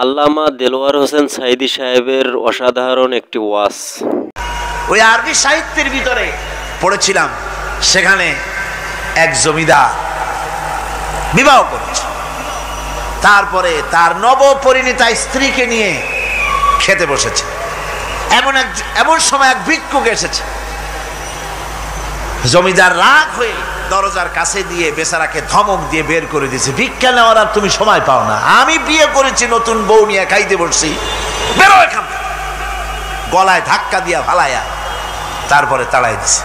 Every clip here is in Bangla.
আল্লামা দেলোয়ার হোসেন সাঈদী সাহেবের অসাধারণ একটি ওয়াজ। ওই আরবি সাহিত্যের ভিতরে পড়েছিলাম, সেখানে এক জমিদার বিবাহ করেছে, তারপরে তার নবপরিণীতা স্ত্রীকে নিয়ে খেতে বসেছে। এমন সময় এক ভিক্ষুক এসেছে। জমিদার রাগ হয়ে দরজার কাছে দিয়ে বেচারাকে ধমক দিয়ে বের করে দিয়েছে, ভিক্ষা নেওয়ার আর তুমি সময় পাও না, আমি বিয়ে করেছি, নতুন বউ নিয়ে খাইতে বসছি, বেরো এখান থেকে। গলায় ধাক্কা দিয়া ফালাইয়া তারপরে তাড়াই দিছে।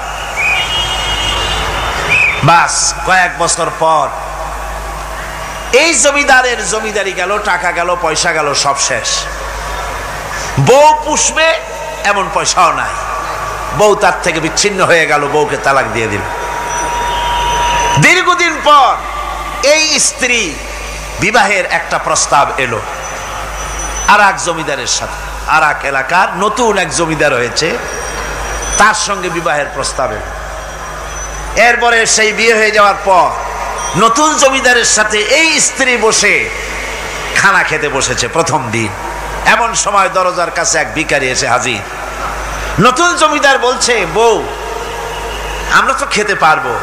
বাস কয়েক বছর পর এই জমিদারের জমিদারি গেল, টাকা গেল, পয়সা গেল, সব শেষ। বউ পুষবে এমন পয়সাও নাই, বউ তার থেকে বিচ্ছিন্ন হয়ে গেল, বউকে তালাক দিয়ে দিল। দীর্ঘদিন পর এই স্ত্রী বিবাহের একটা প্রস্তাব এলো আর এক জমিদারের সাথে, আর এক এলাকার নতুন এক জমিদার হয়েছে, তার সঙ্গে বিবাহের প্রস্তাব এলো। এরপরে সেই বিয়ে হয়ে যাওয়ার পর নতুন জমিদারের সাথে এই স্ত্রী বসে খানা খেতে বসেছে প্রথম দিন। এমন সময় দরজার কাছে এক ভিখারি এসে হাজির। নতুন জমিদার বলছে, বউ আমরা তো খেতে পারবো,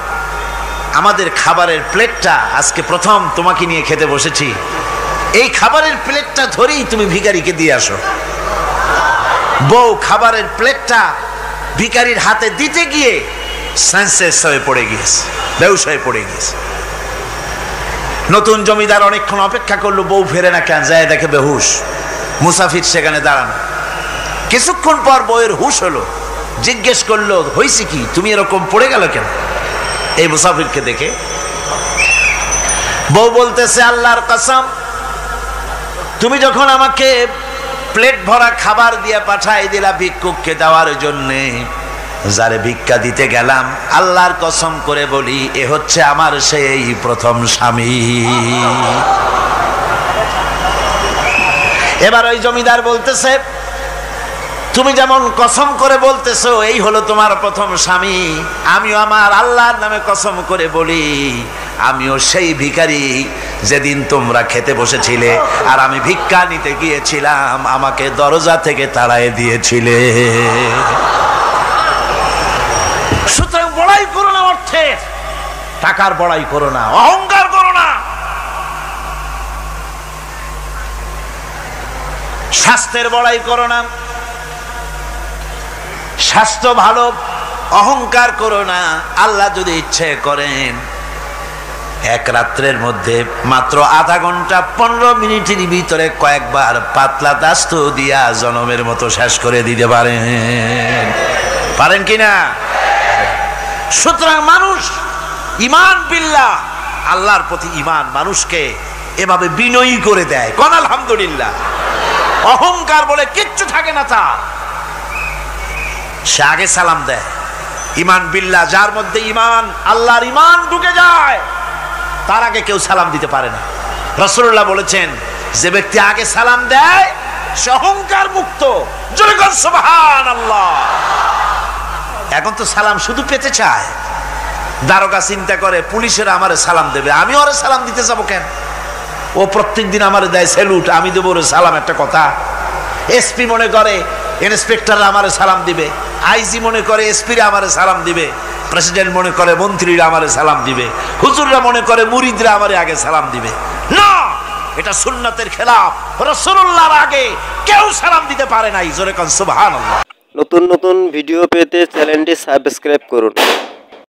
আমাদের খাবারের প্লেটটা আজকে প্রথম তোমাকে নিয়ে খেতে বসেছি, এই খাবারের প্লেটটা ধরেই তুমি ভিখারিকে দিয়ে আসো। বউ খাবারের প্লেটটা ভিখারির হাতে দিতে গিয়ে সেন্সলেস হয়ে পড়ে গিয়েছে, বেহুশ হয়ে পড়ে গিয়েছে। নতুন জমিদার অনেকক্ষণ অপেক্ষা করলো, বউ ফেরে না কেন, যায় দেখে বেহুশ, মুসাফির সেখানে দাঁড়ানো। কিছুক্ষণ পর বউয়ের হুশ হলো, জিজ্ঞেস করলো, হয়েছে কি, তুমি এরকম পড়ে গেল কেন? এই মুসাফিরকে দেখে বউ বলতেছে, আল্লাহর কসম, তুমি যখন আমাকে প্লেট ভরা খাবার দিয়ে পাঠাই দিলা ভিক্ষুককে দেওয়ার জন্যে, যারে ভিক্ষা দিতে গেলাম, আল্লাহর কসম করে বলি, এ হচ্ছে আমার সেই প্রথম স্বামী। এবার ওই জমিদার বলতেছে, তুমি যেমন কসম করে বলতেছো এই হলো তোমার প্রথম স্বামী, আমিও আমার আল্লাহর নামে কসম করে বলি, আমিও সেই ভিখারি যেদিন তোমরা খেতে বসেছিলে আর আমি ভিক্ষা নিতে গিয়েছিলাম, আমাকে দরজা থেকে তাড়ায় দিয়েছিলে। সুতরাং বড়াই করো না অর্থের, টাকার বড়াই করো না, অহংকার করো না, স্বাস্থ্যের বড়াই করো না, স্বাস্থ্য ভালো, অহংকার করো না। আল্লাহ যদি ইচ্ছে করেন এক রাত্রের মধ্যে মাত্র আধা ঘন্টা 15 মিনিটের ভিতরে কয়েকবার পাতলা দাস্ত দিয়া জনমের মতো শেষ করে দিতে পারেন কিনা? সুতরাং মানুষ ঈমান বিল্লাহ, আল্লাহর প্রতি ঈমান মানুষকে এভাবে বিনয়ী করে দেয়। কোন আলহামদুলিল্লাহ। অহংকার বলে কিচ্ছু থাকে না তার, সে আগে সালাম দেয়। ঈমান বিল্লাহ, যার মধ্যে ঈমান, আল্লাহর ঈমান ঢুকে যায়, তার আগে কেউ সালাম দিতে পারে না। রাসূলুল্লাহ বলেছেন, যে ব্যক্তি আগে সালাম দেয় সে অহংকার মুক্ত। জোরে বল সুবহানাল্লাহ। এখন তো সালাম শুধু পেতে চায়। দারোগা চিন্তা করে, পুলিশের আমারে সালাম দেবে, আমি ওরে সালাম দিতে যাবো কেন? ও প্রত্যেকদিন আমারে দেয় স্যালুট, আমি দেবো ওরে সালাম, একটা কথা। এসপি মনে করে ইন্সপেক্টররা আমারে সালাম দিবে, আইজি মনে করে এসপিরা আমারে সালাম দিবে, প্রেসিডেন্ট মনে করে মন্ত্রীরা আমারে সালাম দিবে, হুজুররা মনে করে মুরিদরা আমারে আগে সালাম দিবে। না, এটা সুন্নাতের খেলাফ। রাসূলুল্লাহর আগে কেউ সালাম দিতে পারে নাই। জোরে কোন সুবহানাল্লাহ। নতুন নতুন ভিডিও পেতে চ্যানেলটি সাবস্ক্রাইব করুন।